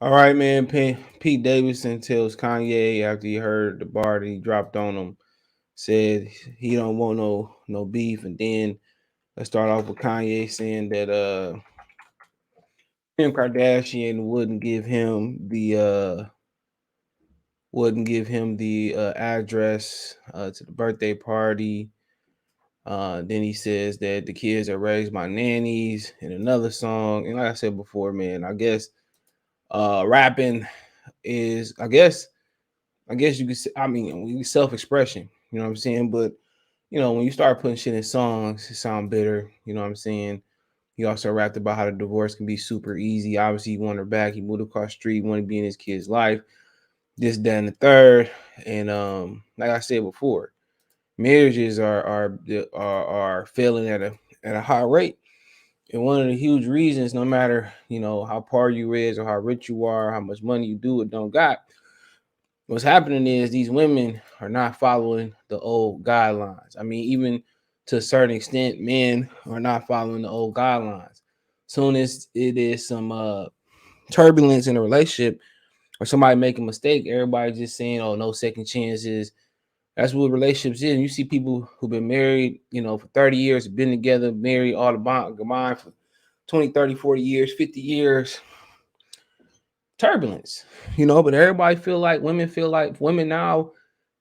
All right, man. Pete Davison tells Kanye after he heard the bar that he dropped on him, said he don't want no beef. And then let's start off with Kanye saying that Kim Kardashian wouldn't give him the address to the birthday party. Then he says that the kids are raised by nannies in another song. And like I said before, man, I guess rapping is I guess you could say, I mean, self-expression, you know what I'm saying? But, when you start putting shit in songs, it sound bitter, you know what I'm saying? He also rapped about how the divorce can be super easy. Obviously, he want her back. He moved across the street, want to be in his kid's life, this, that, and the third. And like I said before, marriages are failing at a high rate. And one of the huge reasons, no matter, how poor you is or how rich you are, how much money you do or don't got, what's happening is these women are not following the old guidelines. I mean, even to a certain extent, men are not following the old guidelines. Soon as it is some turbulence in a relationship or somebody make a mistake, everybody just saying, "Oh, no second chances." That's what relationships is. And you see people who've been married, for 30 years, been together, married, all the bond combined for 20, 30, 40 years, 50 years, turbulence, but everybody feel like women now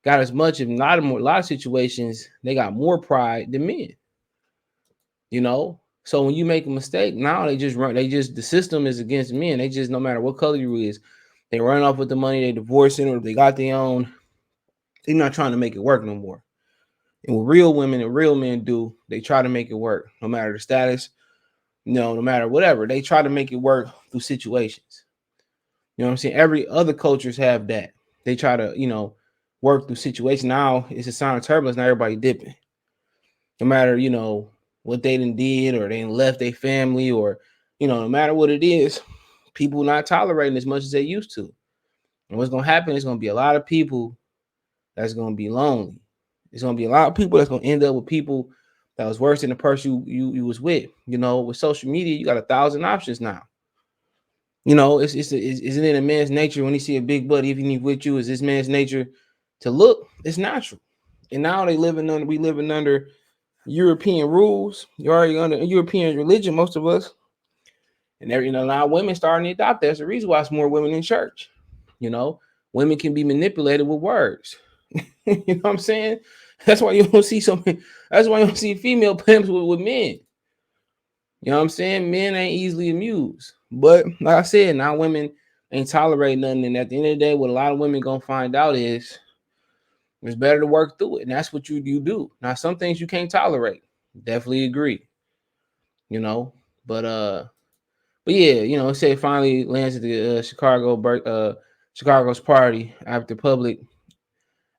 got as much, if not more, a lot of situations, they got more pride than men, you know. So when you make a mistake, now the system is against men. They just, no matter what color you is, they run off with the money, they divorcing, or if they got their own, they're not trying to make it work no more. And what real women and real men do, they try to make it work, no matter the status, no matter whatever. They try to make it work through situations. You know what I'm saying? Every other cultures have that. They try to, work through situations. Now it's a sign of turbulence. Now everybody dipping. No matter, what they done did or they done left their family or, no matter what it is, people not tolerating as much as they used to. And what's gonna happen is gonna be a lot of people that's gonna be lonely. It's gonna be a lot of people that's gonna end up with people that was worse than the person you was with. With social media, you got 1,000 options now. Isn't it a man's nature when he see a big butt, even if with you, is this man's nature to look? It's natural. And now we living under European rules. You're already under European religion, most of us. And now women starting to adopt that. That's the reason why it's more women in church. You know, Women can be manipulated with words. You know what I'm saying? That's why you don't see so many, that's why you don't see female pimps with men. You know what I'm saying? Men ain't easily amused. But like I said, now women ain't tolerate nothing. And at the end of the day, what a lot of women gonna find out is it's better to work through it. And that's what you do. Now, some things you can't tolerate. Definitely agree. You know, but but yeah, it said finally lands at the Chicago's party after public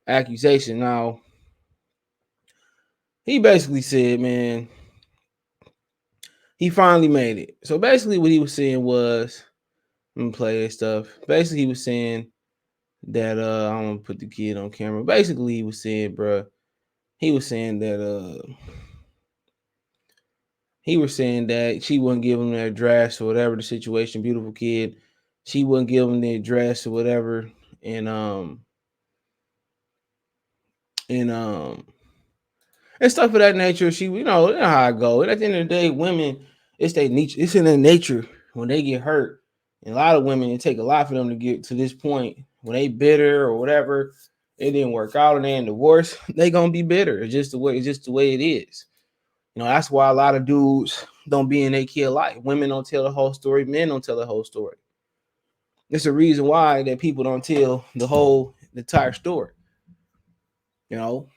accusation. Now, he basically said, man, he finally made it. So basically, what he was saying was, I'm gonna play this stuff. Basically, he was saying that I'm gonna put the kid on camera. Basically, he was saying, bruh, he was saying that she wouldn't give him the address or whatever the situation. Beautiful kid, she wouldn't give him the address or whatever, and and um and stuff of that nature. You know how I go. And at the end of the day, women, it's their nature. It's in their nature when they get hurt. And a lot of women, it take a lot for them to get to this point when they bitter or whatever. It didn't work out and they in divorce. They gonna be bitter. It's just the way. It's just the way it is. That's why a lot of dudes don't be in their kid life. Women don't tell the whole story. Men don't tell the whole story. It's a reason why that people don't tell the entire story. You know,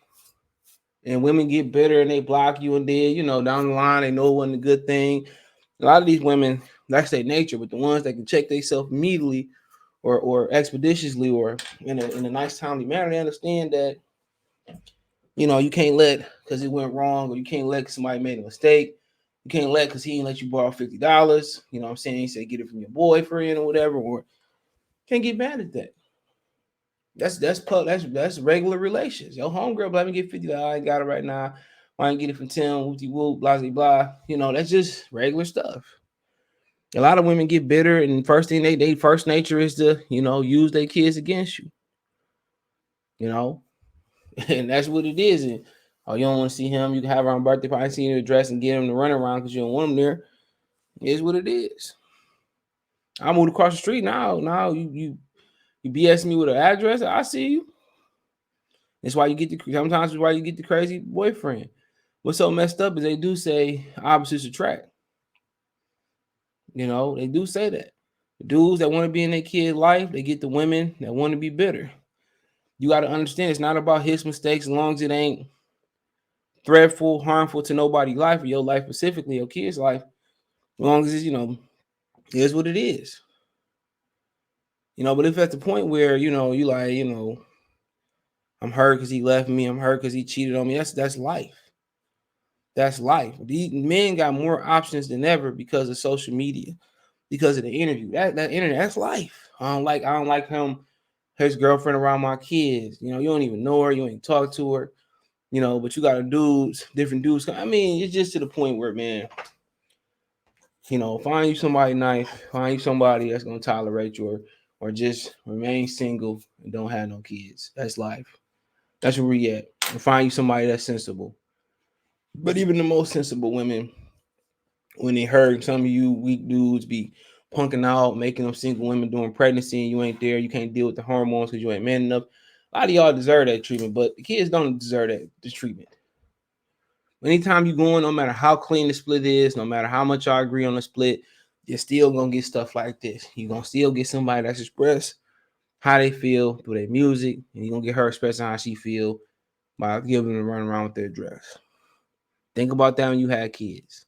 and women get bitter and they block you, and then down the line they know it wasn't a good thing. A lot of these women, that's their nature, but the ones that can check themselves immediately or expeditiously or in a nice timely manner, they understand that you can't let because it went wrong, or you can't let because somebody made a mistake. You can't let because he didn't let you borrow $50. You know what I'm saying? He said get it from your boyfriend or whatever, or can't get mad at that. That's regular relations. Your homegirl, let me get $50. I ain't got it right now. Why ain't get it from Tim? Whoopty whoop, blah blah blah. That's just regular stuff. A lot of women get bitter, and first thing they first nature is to use their kids against you. You know, and that's what it is. And oh, you don't want to see him. You can have her on birthday party, see him dress and get him to run around because you don't want him there. It is what it is. I moved across the street now. Now you BS me with an address. I see you. That's why you get sometimes it's why you get the crazy boyfriend. What's so messed up is they do say opposites attract. They do say that. The dudes that want to be in their kid's life, they get the women that want to be bitter. You got to understand it's not about his mistakes as long as it ain't threatful, harmful to nobody's life or your life specifically, your kid's life. As long as it's, it is what it is. But if at the point where, you like, I'm hurt because he left me, I'm hurt because he cheated on me, that's life. That's life. These men got more options than ever because of social media, because of the interview. That internet, that's life. I don't like him, his girlfriend around my kids. You don't even know her, you ain't talk to her, but you got different dudes. I mean, it's just to the point where, man, find you somebody nice, find you somebody that's gonna tolerate you or just remain single and don't have no kids. That's life. That's where we at. And find you somebody that's sensible. But even the most sensible women, when they heard some of you weak dudes be punking out, making them single women doing pregnancy, and you ain't there, you can't deal with the hormones because you ain't man enough. A lot of y'all deserve that treatment, but the kids don't deserve this treatment. Anytime you going, no matter how clean the split is, no matter how much y'all agree on the split, you're still gonna get stuff like this. You're gonna still get somebody that's express how they feel through their music, and you're gonna get her expressing how she feel by giving them a run around with their dress. Think about that when you had kids.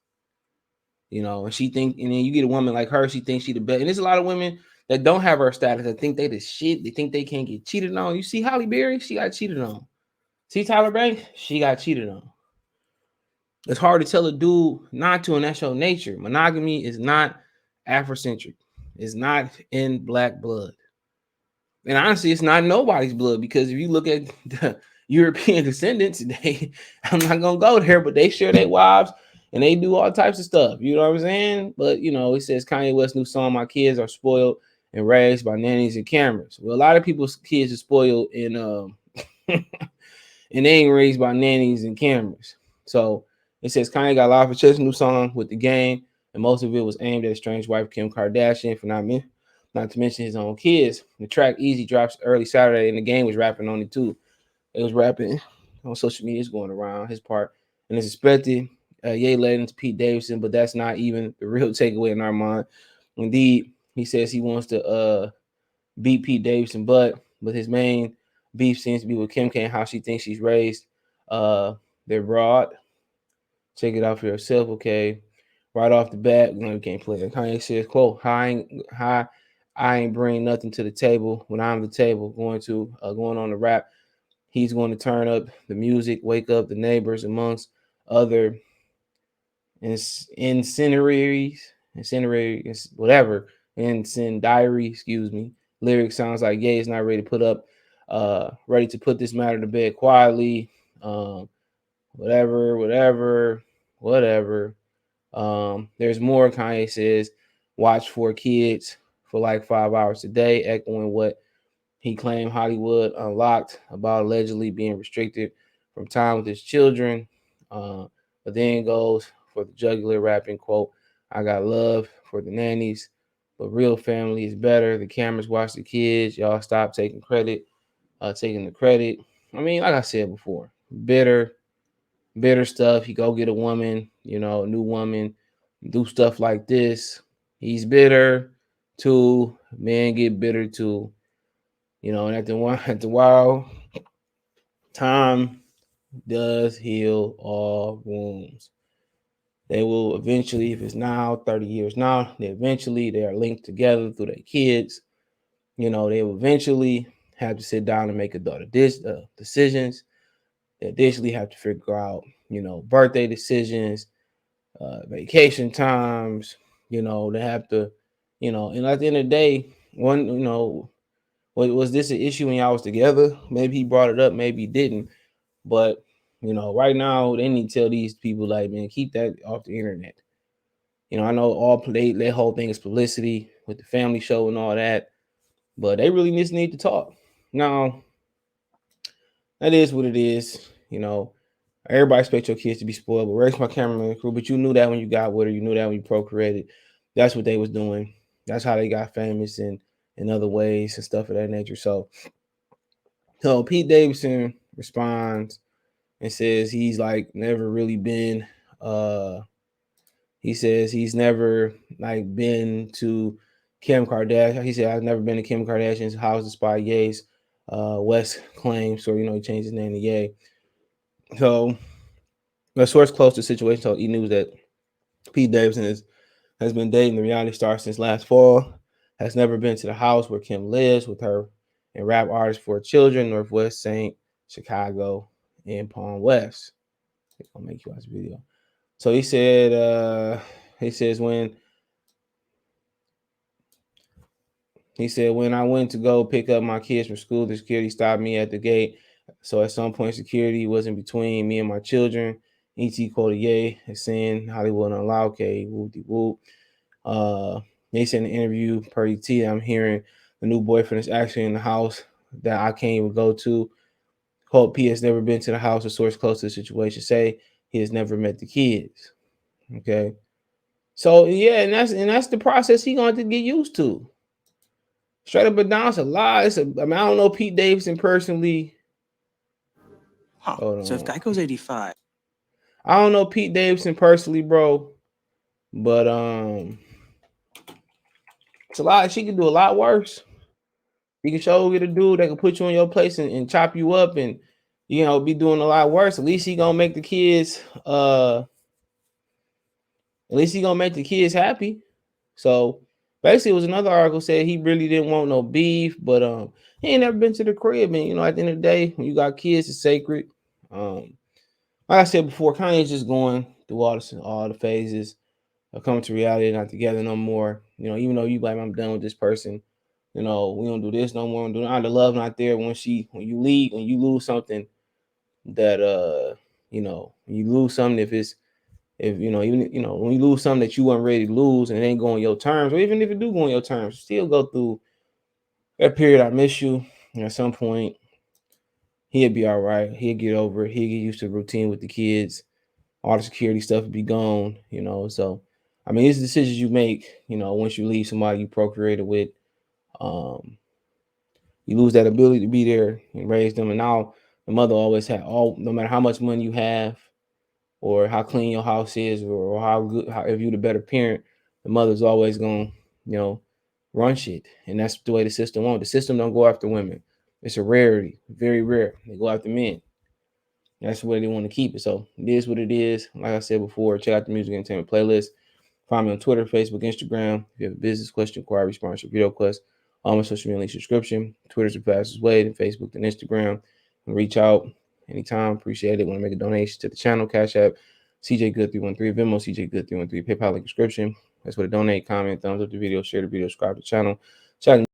And and then you get a woman like her, she thinks she the best. And there's a lot of women that don't have her status that think they the shit. They think they can't get cheated on. You see Holly Berry, she got cheated on. See Tyler Banks, she got cheated on. It's hard to tell a dude not to, and that's your nature. Monogamy is not Afrocentric. It's not in black blood. And honestly, it's not nobody's blood because if you look at the European descendants, I'm not gonna go there, but they share their wives and they do all types of stuff. You know what I'm saying? But it says Kanye West's new song, "My Kids Are Spoiled and Raised by Nannies and Cameras." Well, a lot of people's kids are spoiled and and they ain't raised by nannies and cameras. So it says Kanye got a lot of chest new song with the game, and most of it was aimed at his strange wife Kim Kardashian for not to mention his own kids. The track Easy drops early Saturday, and the game was rapping on it too. It was rapping on social media, it's going around his part, and it's expected. Ye led into Pete Davison, but that's not even the real takeaway in our mind. Indeed, he says he wants to beat Pete Davison, but his main beef seems to be with Kim K and how she thinks she's raised. They're broad. Check it out for yourself, okay? Right off the bat, we can't play it. Kanye says, quote, I ain't bringing nothing to the table when I'm the table. Going on the rap. He's going to turn up the music, wake up the neighbors, amongst other incendiary, whatever, incendiary, excuse me. Lyric sounds like Ye is not ready to put this matter to bed quietly. Whatever. There's more. Kanye says, watch for kids for like 5 hours a day, echoing what he claimed Hollywood unlocked about allegedly being restricted from time with his children. But then goes for the jugular rapping quote, I got love for the nannies, but real family is better. The cameras watch the kids. Y'all stop taking the credit. I mean, like I said before, bitter stuff. He go get a woman, a new woman, do stuff like this. He's bitter too. Men get bitter too. And at the while, time does heal all wounds. They will eventually, if it's now 30 years now, they are linked together through their kids. They will eventually have to sit down and make adult decisions. They additionally have to figure out, birthday decisions, vacation times. They have to, and at the end of the day, was this an issue when y'all was together? Maybe he brought it up, maybe he didn't. But right now they need to tell these people like, man, keep that off the internet. I know all their whole thing is publicity with the family show and all that, but they really just need to talk. Now, that is what it is. Everybody expect your kids to be spoiled, but raise my cameraman crew. But you knew that when you got with her, you knew that when you procreated. That's what they was doing. That's how they got famous and in other ways and stuff of that nature. So Pete Davidson responds and says he's like never really been he says he's never like been to Kim Kardashian. He said I've never been to Kim Kardashian's house despite Ye's West claims. So he changed his name to Ye. So a source close to the situation told E News that Pete Davidson has been dating the reality star since last fall, has never been to the house where Kim lives with her and rap artist for children, Northwest St. Chicago, and Palm West. I'll make you watch the video. So he says when I went to go pick up my kids from school, the security stopped me at the gate. So at some point, security was in between me and my children. E.T. quoted Ye as saying Hollywood unallow K, whoop-de-whoop. They said in the interview, per ET, I'm hearing the new boyfriend is actually in the house that I can't even go to. Hope P has never been to the house. A source close to the situation say he has never met the kids. Okay. So yeah, and that's the process he going to get used to. Straight up and down, it's a lie. I don't know Pete Davidson personally. Huh. So if Geico's 85. I don't know Pete Davidson personally, bro. But it's a lot. She can do a lot worse. You can show get a dude that can put you in your place and chop you up and be doing a lot worse. At least he gonna make the kids happy. So basically it was another article said he really didn't want no beef, but he ain't never been to the crib. And at the end of the day, when you got kids, it's sacred. Like I said before, Kanye's just going through all the phases of coming to reality, not together no more. Even though you like I'm done with this person, we don't do this no more. The love not there when you leave, when you lose something that when you lose something, if even when you lose something that you weren't ready to lose and it ain't going your terms, or even if it do go on your terms, still go through that period. I miss you. And at some point, he'll be all right. He'll get over it. He'll get used to the routine with the kids. All the security stuff will be gone. So I mean, it's decisions you make. Once you leave somebody you procreated with, you lose that ability to be there and raise them. And now the mother always no matter how much money you have, or how clean your house is, or if you're the better parent, the mother's always gonna, run shit. And that's the way the system won't. The system don't go after women. It's a rarity, very rare. They go after men. That's the way they want to keep it. So it is what it is. Like I said before, check out the music entertainment playlist. Find me on Twitter, Facebook, Instagram. If you have a business question, inquiry, sponsorship, video quest, all my social media link subscription. Twitter's the fastest way, then Facebook, then Instagram. And reach out anytime. Appreciate it. Want to make a donation to the channel, Cash App, CJ Good 313, Venmo, CJ Good 313, PayPal link description. That's where to donate, comment, thumbs up the video, share the video, subscribe to the channel. Check